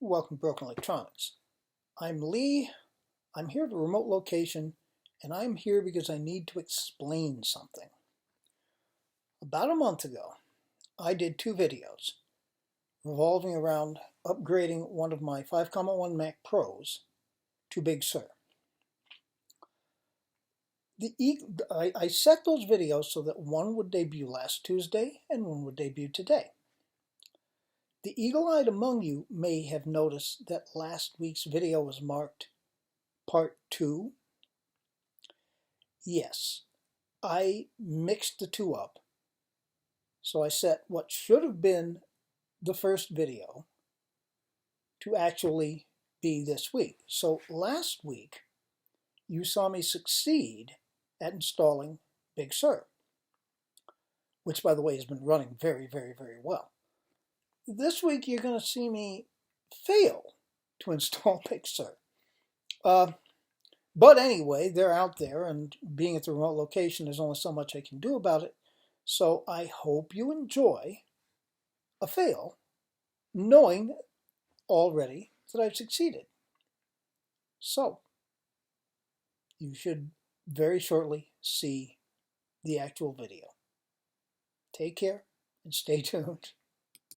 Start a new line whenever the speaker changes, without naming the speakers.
Welcome to Broken Electronics. I'm Lee. I'm here at a remote location, and I'm here because I need to explain something. About a month ago, I did two videos revolving around upgrading one of my 5.1 Mac Pros to Big Sur. I set those videos so that one would debut last Tuesday and one would debut today. The eagle-eyed among you may have noticed that last week's video was marked Part 2. Yes, I mixed the two up. So I set what should have been the first video to actually be this week. So last week, you saw me succeed at installing Big Sur, which, by the way, has been running very, very, very well. This week, you're going to see me fail to install Big Sur. But anyway, they're out there, and being at the remote location, there's only so much I can do about it. So I hope you enjoy a fail, knowing already that I've succeeded. So you should very shortly see the actual video. Take care and stay tuned.